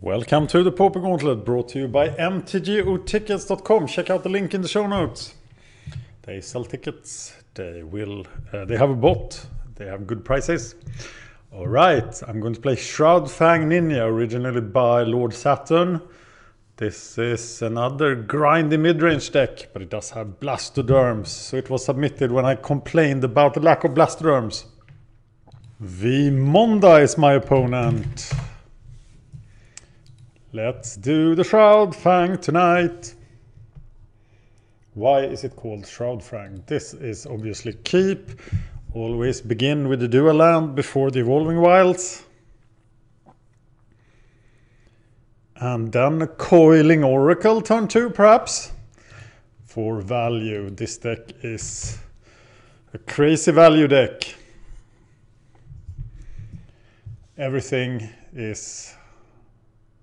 Welcome to the Pauper Gauntlet, brought to you by mtgotickets.com. Check out the link in the show notes. They sell tickets. They have a bot. They have good prices. All right, I'm going to play Shroudfang Ninja, originally by Lord Saturn. This is another grindy mid-range deck, but it does have blastoderms. So it was submitted when I complained about the lack of blastoderms. Vimonda is my opponent. Let's do the Shroudfang tonight. Why is it called Shroudfang? This is obviously keep. Always begin with the dual land before the Evolving Wilds. And then a Coiling Oracle turn 2 perhaps. For value, this deck is a crazy value deck. Everything is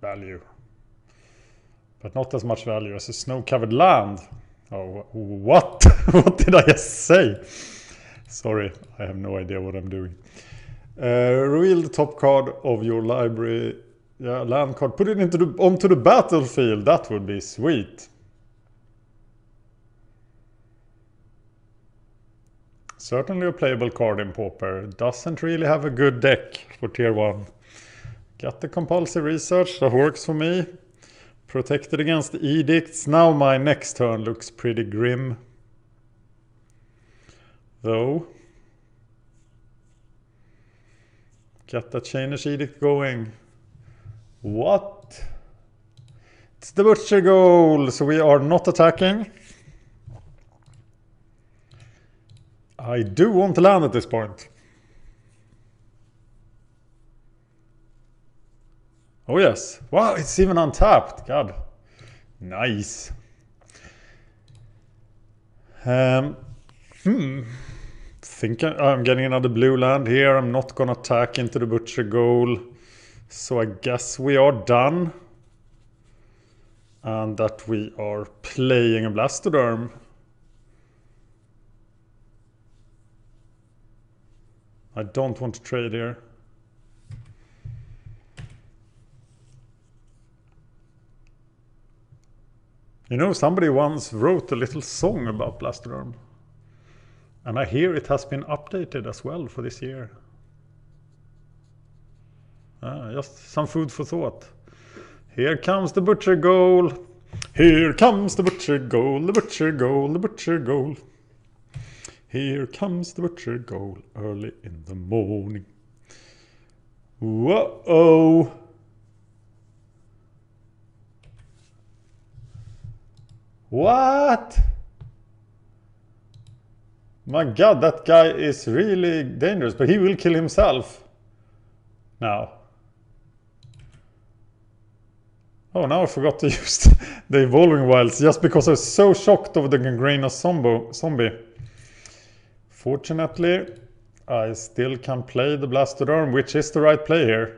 value, but not as much value as a snow-covered land. Oh, what? What did I just say? Sorry, I have no idea what I'm doing. Reveal the top card of your library. Yeah, land card. Put it onto the battlefield. That would be sweet. Certainly a playable card in Pauper. Doesn't really have a good deck for tier 1. Got the compulsive research, that works for me. Protected against the edicts. Now my next turn looks pretty grim. Though. Got that Chainer's Edict going. What? It's the Butcher goal, so we are not attacking. I do want to land at this point. Oh yes. Wow, it's even untapped. God. Nice. Think I'm getting another blue land here. I'm not gonna attack into the Butcher goal. So I guess we are done. And that we are playing a Blastoderm. I don't want to trade here. You know, somebody once wrote a little song about Blastoderm. And I hear it has been updated as well for this year. Just some food for thought. Here comes the Butcher goal. Here comes the Butcher goal, the Butcher goal, the Butcher goal. Here comes the Butcher goal early in the morning. Whoa! What? My god, that guy is really dangerous, but he will kill himself now. Oh, now I forgot to use the Evolving Wilds just because I was so shocked over the Gangrenous zombie. Fortunately, I still can play the Blastoderm, which is the right play here,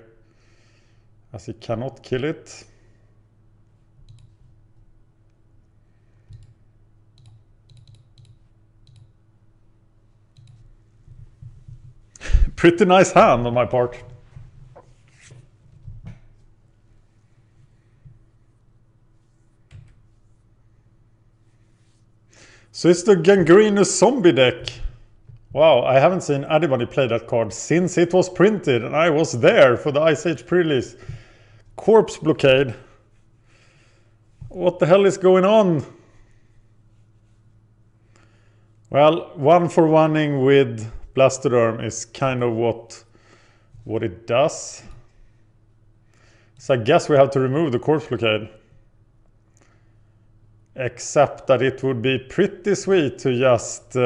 as he cannot kill it. Pretty nice hand on my part. So it's the Gangrenous zombie deck. Wow, I haven't seen anybody play that card since it was printed and I was there for the Ice Age pre-release. Corpse Blockade. What the hell is going on? Well, 1-for-1ing with Blastoderm is kind of what it does. So I guess we have to remove the Corpse Blockade. Except that it would be pretty sweet to just...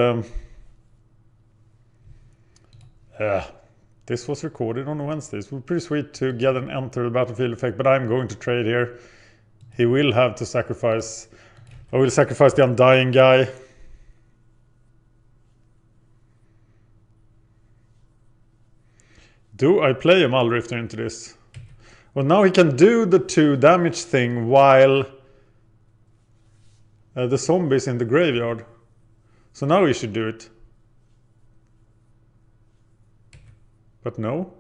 this was recorded on Wednesday. It would be pretty sweet to get an enter the battlefield effect, but I'm going to trade here. He will have to sacrifice... I will sacrifice the Undying guy. Do I play a Muldrifter into this? Well, now he can do the 2 damage thing while the zombie's in the graveyard. So now he should do it. But no.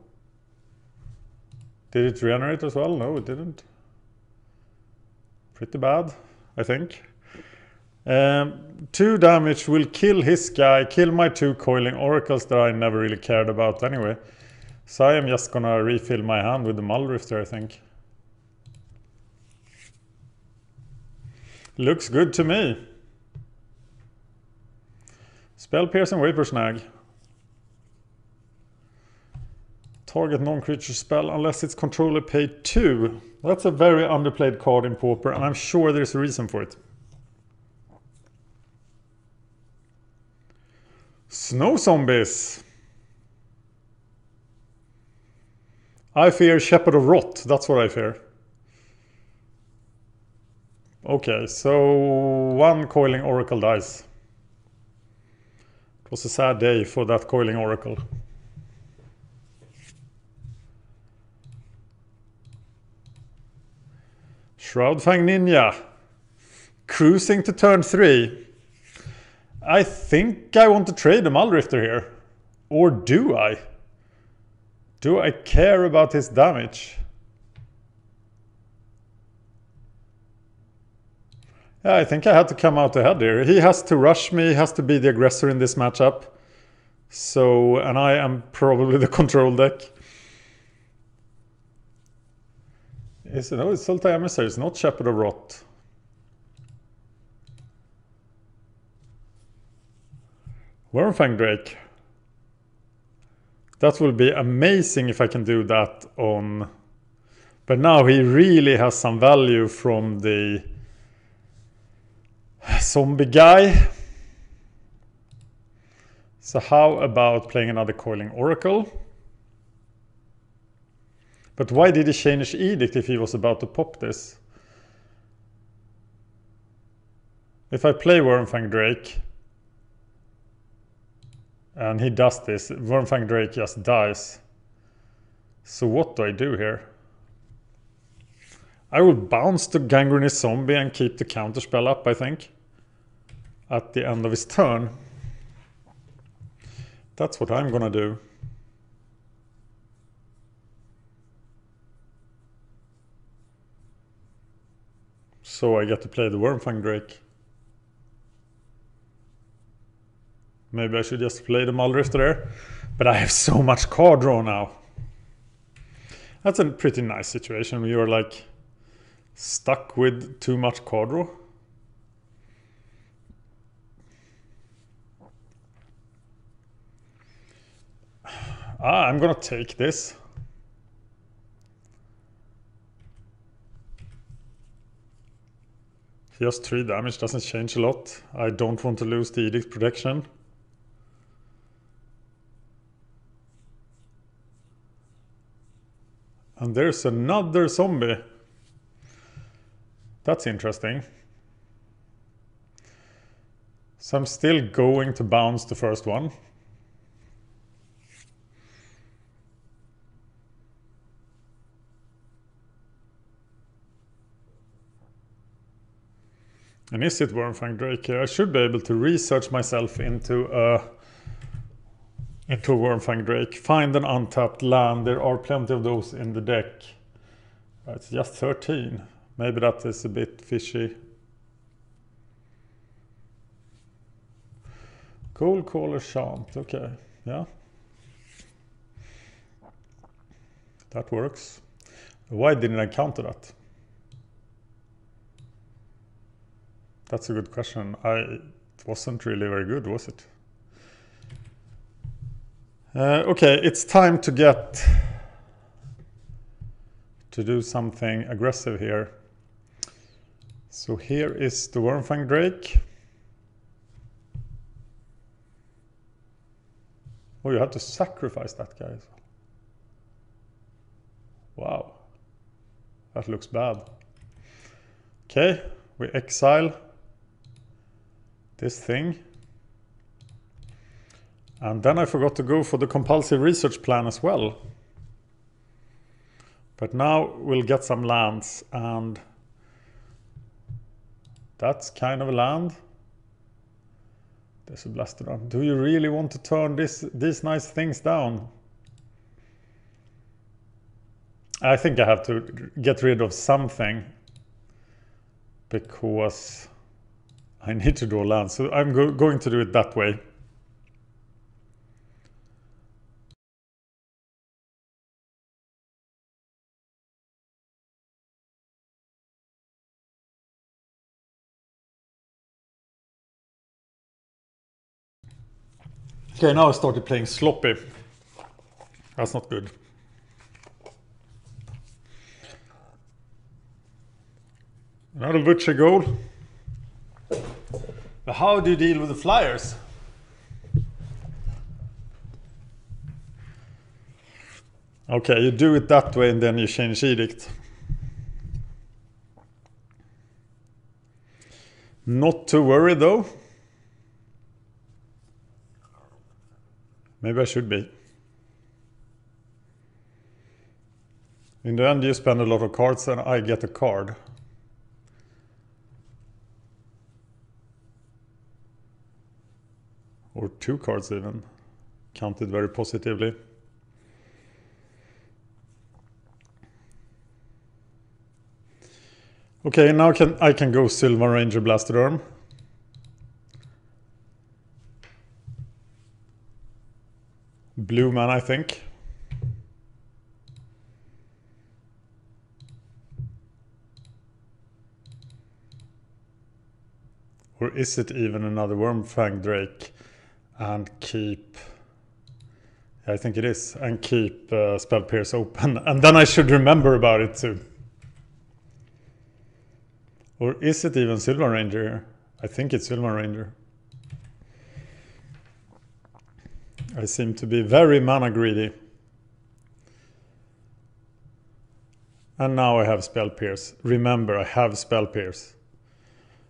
Did it regenerate as well? No, it didn't. Pretty bad, I think. 2 damage will kill his guy, kill my 2 coiling oracles that I never really cared about anyway. So I am just gonna refill my hand with the Muldrifter, I think. Looks good to me. Spell Pierce and Vapor Snag. Target non-creature spell unless its controller paid 2. That's a very underplayed card in Pauper, and I'm sure there's a reason for it. Snow Zombies. I fear Shepherd of Rot. That's what I fear. Okay, so 1 Coiling Oracle dies. It was a sad day for that Coiling Oracle. Shroudfang Ninja. Cruising to turn 3. I think I want to trade the Muldrifter here. Or do I? Do I care about his damage? Yeah, I think I had to come out ahead here. He has to rush me, he has to be the aggressor in this matchup. So, and I am probably the control deck. Is it? No, it's Sultai Emissary, it's not Shepherd of Rot. Wormfang Drake. That will be amazing if I can do that on... But now he really has some value from the zombie guy. So how about playing another Coiling Oracle? But why did he change Edict if he was about to pop this? If I play Wormfang Drake and he does this, Wormfang Drake just dies. So what do I do here? I will bounce the Gangrenous Zombie and keep the counterspell up, I think, at the end of his turn. That's what I'm gonna do. So I get to play the Wormfang Drake. Maybe I should just play the Muldrifter there. But I have so much card draw now. That's a pretty nice situation when you're like stuck with too much card draw. I'm gonna take this. Just 3 damage doesn't change a lot. I don't want to lose the Edict protection. And there's another zombie. That's interesting. So I'm still going to bounce the first one. And is it Wormfang Drake here? I should be able to research myself into a Wormfang Drake. Find an untapped land. There are plenty of those in the deck. It's just 13. Maybe that is a bit fishy. Cold Caller Chant. Okay, yeah. That works. Why didn't I counter that? That's a good question. It wasn't really very good, was it? Okay, it's time to do something aggressive here. So here is the Wormfang Drake. Oh, you had to sacrifice that guy as well. Wow. That looks bad. Okay, we exile this thing. And then I forgot to go for the compulsive research plan as well. But now we'll get some lands, and that's kind of a land. There's a Blastodon. Do you really want to turn these nice things down? I think I have to get rid of something because I need to draw land. So I'm going to do it that way. Okay, now I started playing sloppy. That's not good. Another butcher goal. But how do you deal with the flyers? Okay, you do it that way and then you change edict. Not to worry though. Maybe I should be. In the end you spend a lot of cards and I get a card. Or 2 cards even. Counted very positively. Okay, now I can go Silver Ranger Blastoderm. Blue man, I think. Or is it even another Wormfang Drake? And keep... I think it is. And keep Spell Pierce open. And then I should remember about it too. Or is it even Silver Ranger here? I think it's Silver Ranger. I seem to be very mana greedy. And now I have Spell Pierce. Remember, I have Spell Pierce.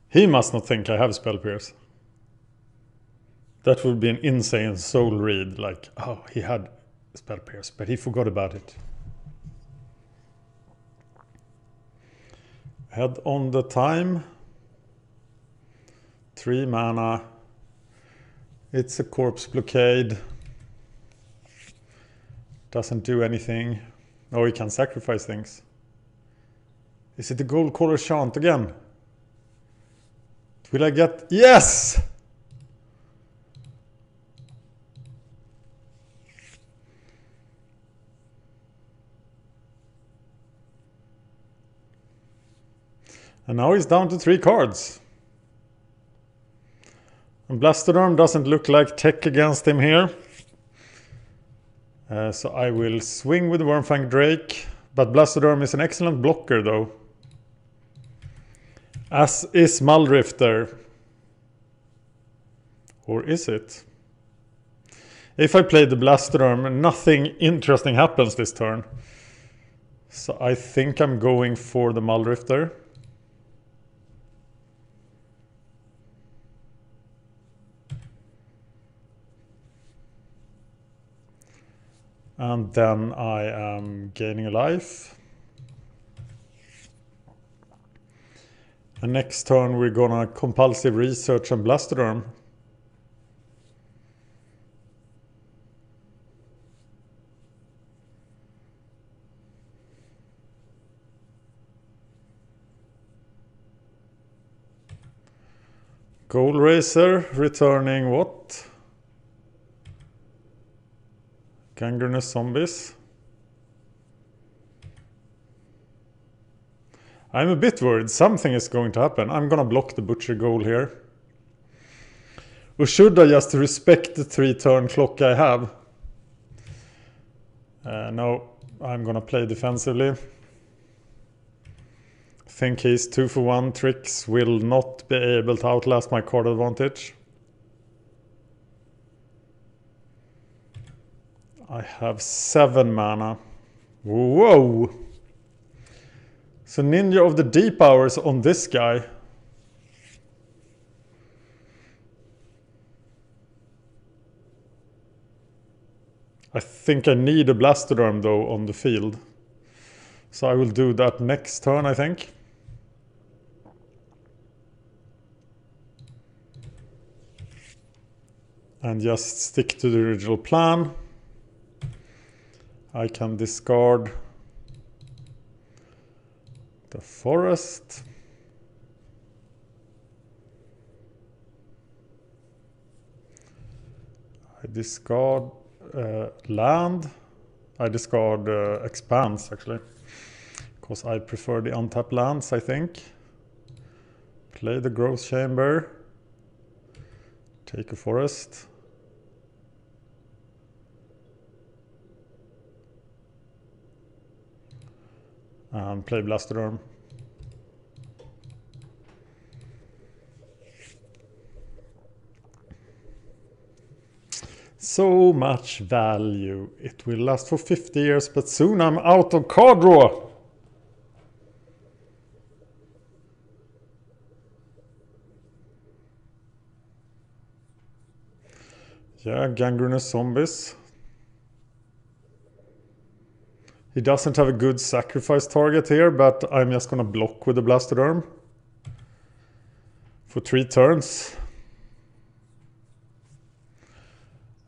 He must not think I have Spell Pierce. That would be an insane soul read. Like, oh, he had Spell Pierce, but he forgot about it. Head on the time. 3 mana. It's a corpse blockade. Doesn't do anything. Oh, he can sacrifice things. Is it the Gold Collar Chant again? Will I get... Yes! And now he's down to 3 cards. And Blastoderm doesn't look like tech against him here. So I will swing with Wormfang Drake. But Blastoderm is an excellent blocker though. As is Muldrifter. Or is it? If I play the Blastoderm, nothing interesting happens this turn. So I think I'm going for the Muldrifter. And then I am gaining a life. And next turn we're gonna compulsive research on Blastoderm. Goal Racer returning what? Gangrenous Zombies. I'm a bit worried. Something is going to happen. I'm gonna block the Butcher goal here. Or should I just respect the 3-turn clock I have? No, I'm gonna play defensively. Think his 2-for-1 tricks will not be able to outlast my card advantage. I have 7 mana. Whoa! So Ninja of the Deep Hours on this guy. I think I need a Blastoderm though on the field. So I will do that next turn, I think. And just stick to the original plan. I can discard the forest. I discard land. I discard expanse actually, because I prefer the untapped lands, I think. Play the growth chamber. Take a forest. And play Blastoderm. So much value. It will last for 50 years, but soon I'm out of card draw. Yeah, gangrenous zombies. He doesn't have a good sacrifice target here, but I'm just gonna block with the Blastoderm for 3 turns.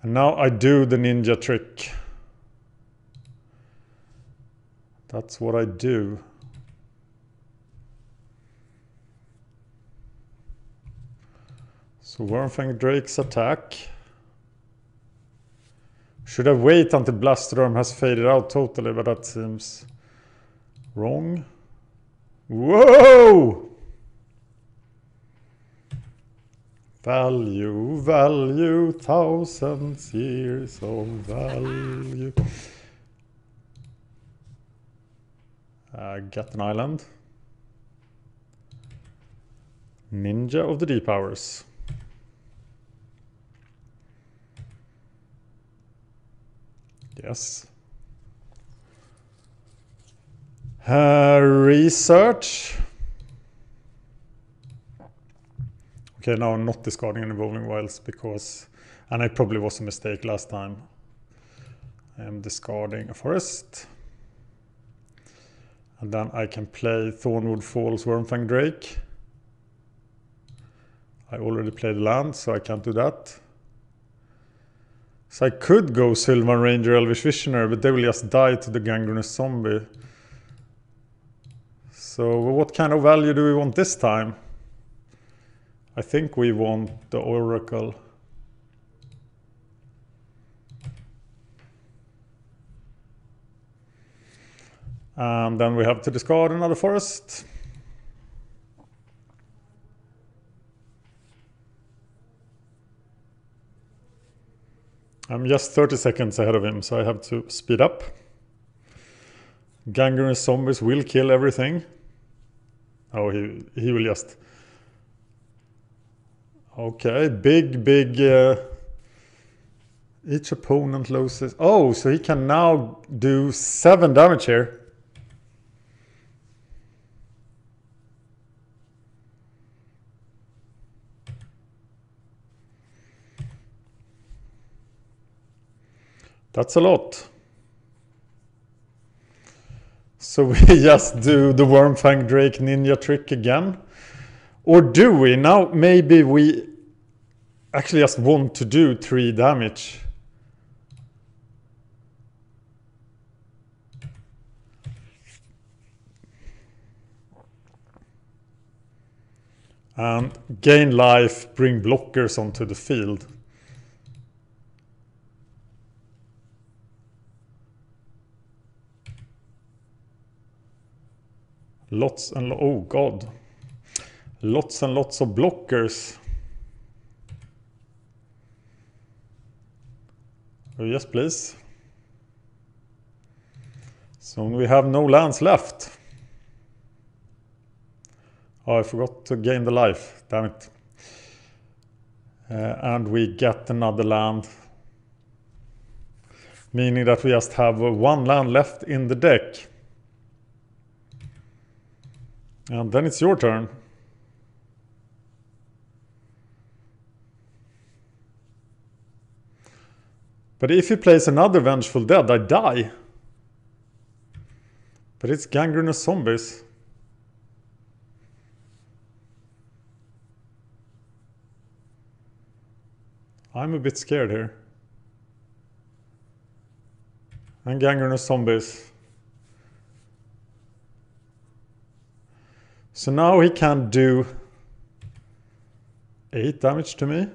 And now I do the ninja trick. That's what I do. So Wormfang Drake's attack. Should I wait until Blastoderm has faded out totally, but that seems wrong. Whoa! Value, value, thousands years of value. Get an island. Ninja of the Deep Hours. Yes. Research. Okay, now I'm not discarding an Evolving Wilds because, and it probably was a mistake last time. I am discarding a forest. And then I can play Thornwood Falls Wormfang Drake. I already played land, so I can't do that. So I could go Sylvan Ranger, Elvish Visionary, but they will just die to the Gangrenous Zombie. So what kind of value do we want this time? I think we want the Oracle. And then we have to discard another forest. I'm just 30 seconds ahead of him, so I have to speed up. Gangrenous Zombies will kill everything. Oh, he will just... Okay, big... each opponent loses... Oh, so he can now do 7 damage here. That's a lot. So we just do the Wormfang Drake ninja trick again. Or do we? Now maybe we actually just want to do 3 damage. And gain life, bring blockers onto the field. Lots and oh god. Lots and lots of blockers. Oh, yes, please. So we have no lands left. Oh, I forgot to gain the life. Damn it. And we get another land. Meaning that we just have 1 land left in the deck. And then it's your turn. But if he plays another Vengeful Dead, I die. But it's Gangrenous Zombies. I'm a bit scared here. And Gangrenous Zombies. So now he can do 8 damage to me.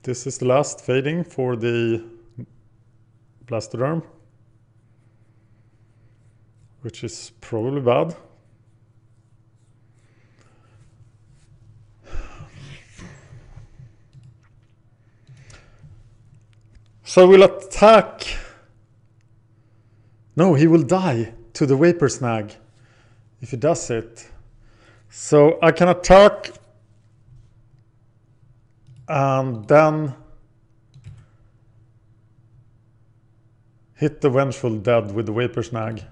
This is the last fading for the Blastoderm, which is probably bad. So we'll attack. No, he will die to the Vapor Snag if he does it. So I can attack and then hit the Vengeful Dead with the Vapor Snag.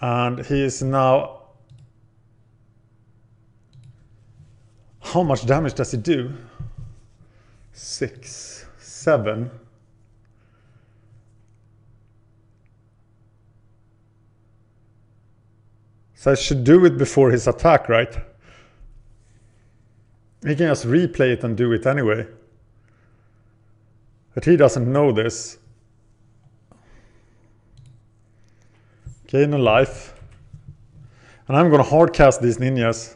And he is now... How much damage does he do? 6, 7. So I should do it before his attack, right? He can just replay it and do it anyway. But he doesn't know this. Gain a life. And I'm gonna hardcast these ninjas.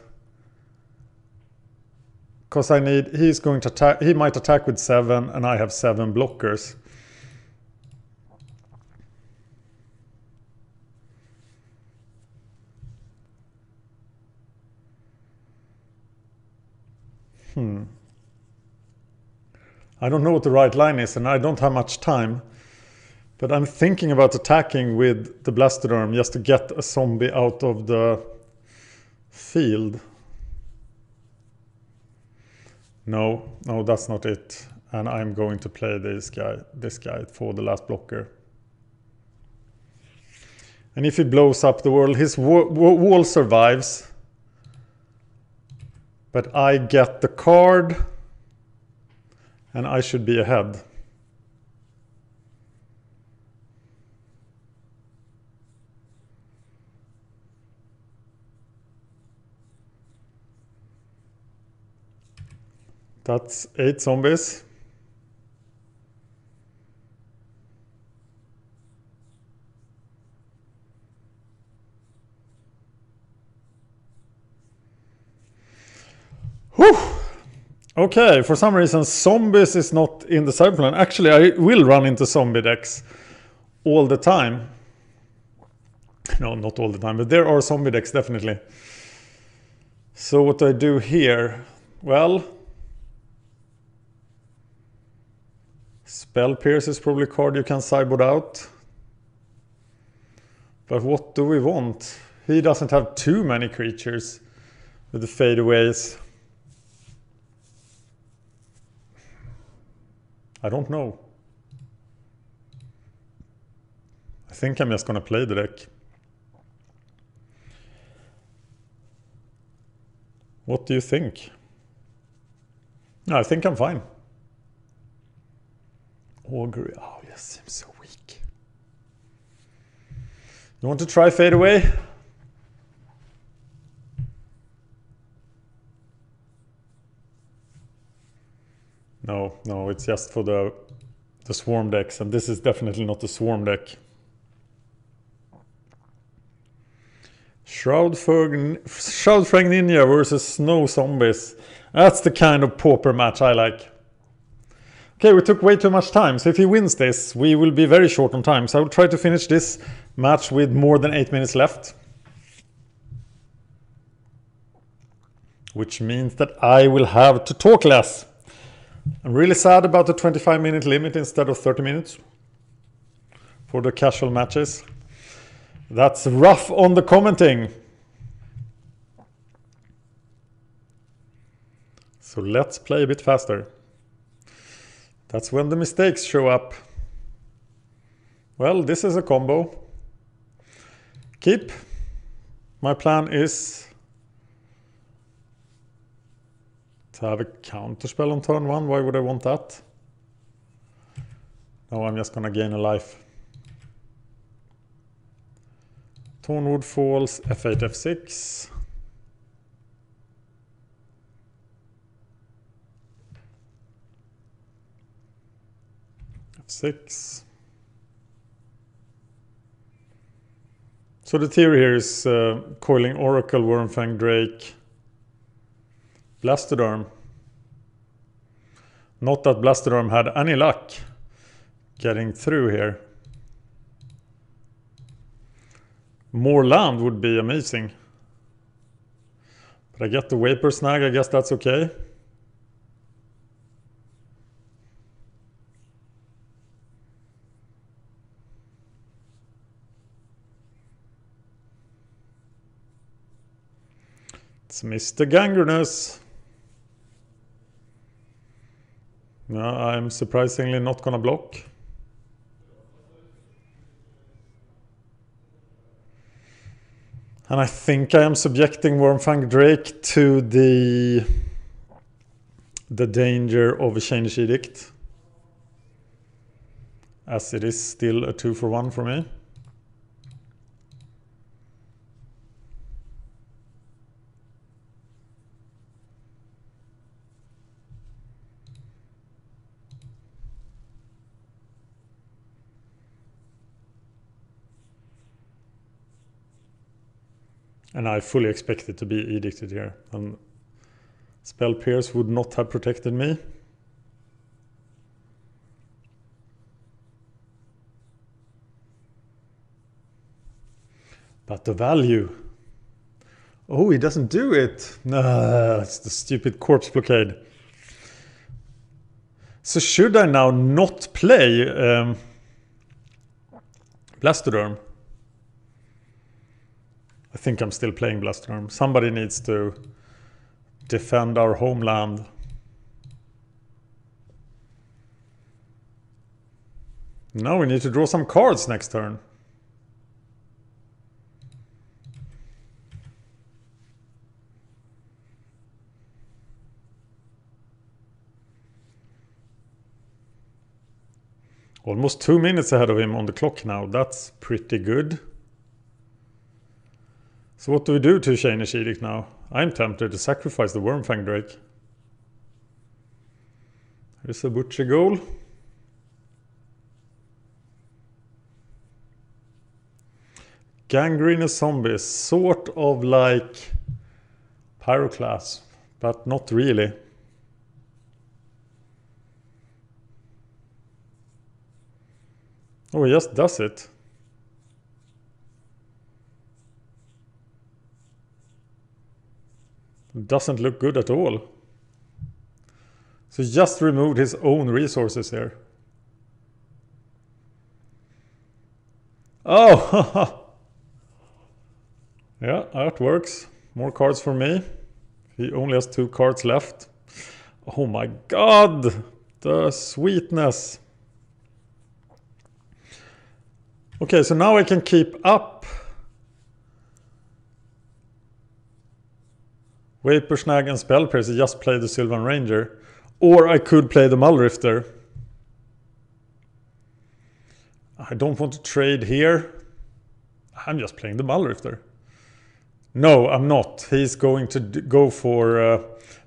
Because I need, he's going to attack, he might attack with 7 and I have 7 blockers. I don't know what the right line is and I don't have much time. But I'm thinking about attacking with the Blastoderm just to get a zombie out of the field. No, that's not it. And I'm going to play this guy for the last blocker. And if he blows up the world, his wall survives. But I get the card. And I should be ahead. That's 8 zombies. Whew. Okay, for some reason zombies is not in the side plan. Actually, I will run into zombie decks all the time. No, not all the time, but there are zombie decks definitely. So what do I do here? Well, Spell Pierce is probably a card you can sideboard out. But what do we want? He doesn't have too many creatures with the fadeaways. I don't know. I think I'm just going to play the deck. What do you think? No, I think I'm fine. Augury, oh, yes, seems so weak. You want to try fade away? No, it's just for the swarm decks, and this is definitely not the swarm deck. Shroudfang Ninja versus Snow Zombies. That's the kind of pauper match I like. Okay, we took way too much time, so if he wins this, we will be very short on time. So I will try to finish this match with more than 8 minutes left. Which means that I will have to talk less. I'm really sad about the 25-minute limit instead of 30 minutes for the casual matches. That's rough on the commenting. So let's play a bit faster. That's when the mistakes show up. Well, this is a combo. Keep. My plan is to have a counterspell on turn 1. Why would I want that? No, I'm just gonna gain a life. Tornwood falls, F8, F6. F6. So the theory here is coiling Oracle, Wormfang, Drake, Blastoderm. Not that Blastoderm had any luck getting through here. More land would be amazing. But I get the Vapor Snag, I guess that's okay. It's Mr. Gangrenous. No, I'm surprisingly not gonna block. And I think I am subjecting Wormfang Drake to the danger of a Change Edict, as it is still a 2-for-1 for me. And I fully expect it to be edicted here. And Spell Pierce would not have protected me. But the value. Oh, he doesn't do it. No, it's the stupid Corpse Blockade. So should I now not play Blastoderm? I think I'm still playing Blastoderm. Somebody needs to defend our homeland. Now we need to draw some cards next turn. Almost 2 minutes ahead of him on the clock now. That's pretty good. So what do we do to Change Edict now? I'm tempted to sacrifice the Wormfang Drake. Here's a Butcher goal. Gangrenous Zombies, sort of like Pyroclast, but not really. Oh, he just does it. Doesn't look good at all. So he just removed his own resources here. Oh! Yeah, that works. More cards for me. He only has 2 cards left. Oh my god! The sweetness. Okay, so now I can keep up Vapor Snag and Spell Pierce. I just play the Sylvan Ranger. Or I could play the Mullrifter. I don't want to trade here. I'm just playing the Mullrifter. No, I'm not. He's going to go for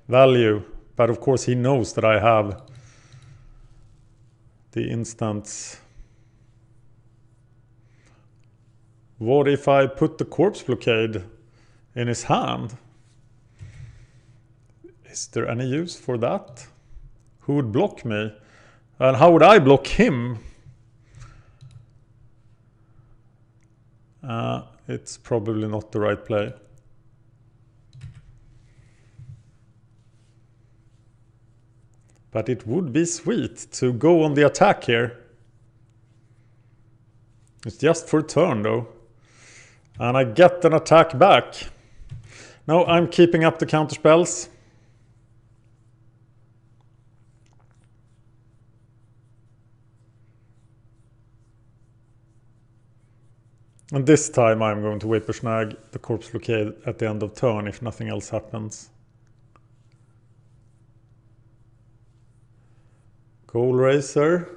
value. But of course he knows that I have the instants. What if I put the Corpse Blockade in his hand? Is there any use for that? Who would block me? And how would I block him? It's probably not the right play. But it would be sweet to go on the attack here. It's just for a turn though. And I get an attack back. Now I'm keeping up the counter spells. And this time I'm going to Vapor Snag the Corpse Blockade at the end of turn if nothing else happens. Goal Racer.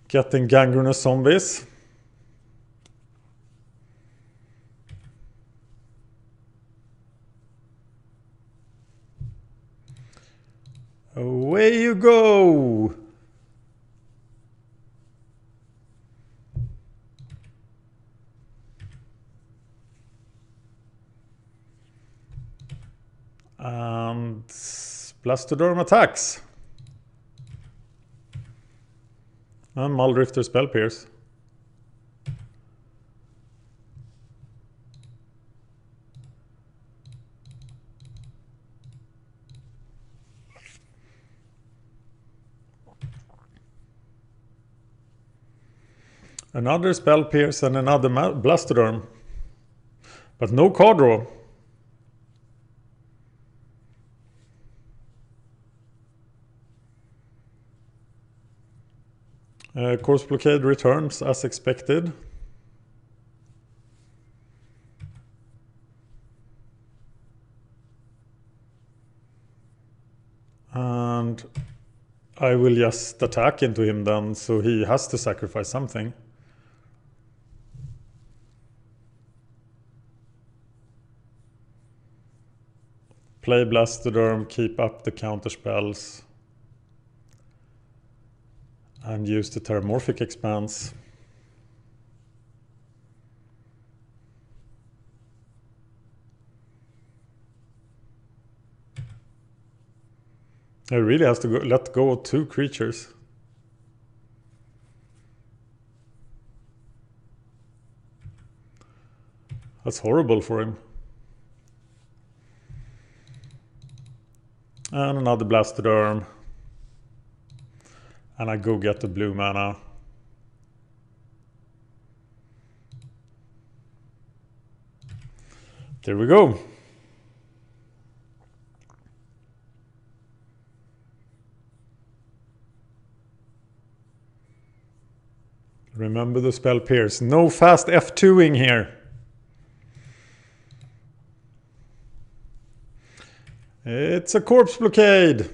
Getting Gangrenous Zombies. Away you go! And Blastoderm attacks. And Muldrifter Spell Pierce. Another Spell Pierce and another Blastoderm. But no card draw. Corpse Blockade returns as expected. And I will just attack into him then, so he has to sacrifice something. Play Blastoderm, keep up the counter spells. And use the Terramorphic Expanse. He really has to let go of 2 creatures. That's horrible for him. And another Blastoderm. And I go get the blue mana. There we go. Remember the Spell Pierce. No fast F2ing here. It's a Corpse Blockade.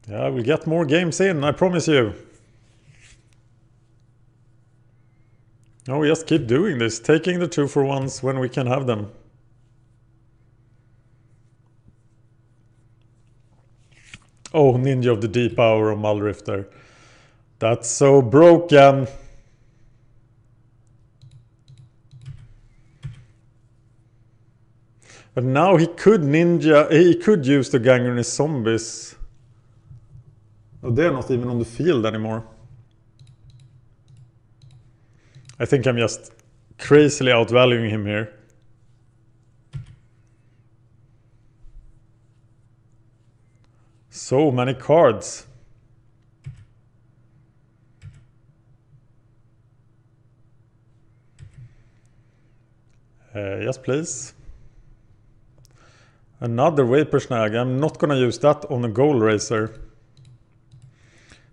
Yeah, we'll get more games in, I promise you. No, we just keep doing this, taking the 2-for-1s when we can have them. Oh, Ninja of the Deep Hour of Muldrifter. That's so broken. But now he could use the Gangrenous Zombies. Oh, they're not even on the field anymore. I think I'm just crazily outvaluing him here. So many cards. Yes, please. Another Vapor Snag. I'm not gonna use that on a Goal Racer.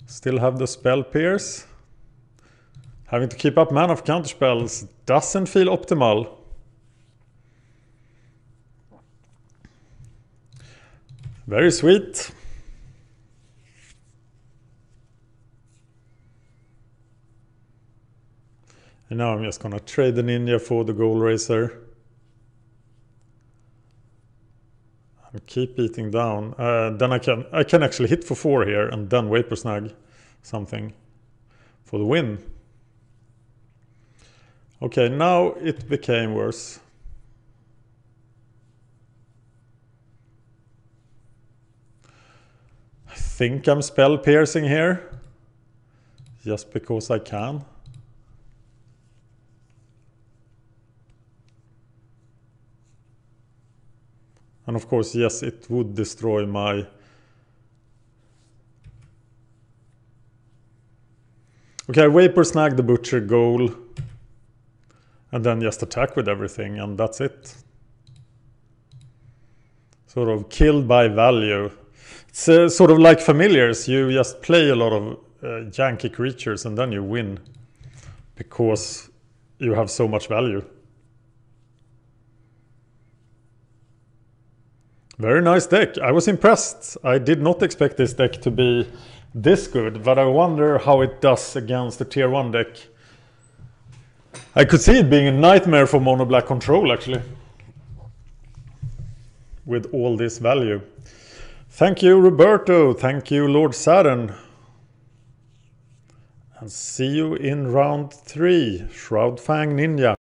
Still have the Spell Pierce. Having to keep up mana of counterspells doesn't feel optimal. Very sweet. And now I'm just gonna trade the Ninja for the Goal Racer. And keep beating down. Then I can actually hit for 4 here and then Vapor Snag something for the win. Okay, now it became worse. I think I'm Spell Piercing here. Just because I can. And of course, yes, it would destroy my... Okay, I Vapor Snag the Butcher Goal. And then just attack with everything, and that's it. Sort of killed by value. It's sort of like Familiars. You just play a lot of janky creatures and then you win. Because you have so much value. Very nice deck. I was impressed. I did not expect this deck to be this good, but I wonder how it does against the tier 1 deck. I could see it being a nightmare for mono black control actually. with all this value. Thank you, Roberto. Thank you, Lord Saturn. And see you in round 3, Shroudfang Ninja.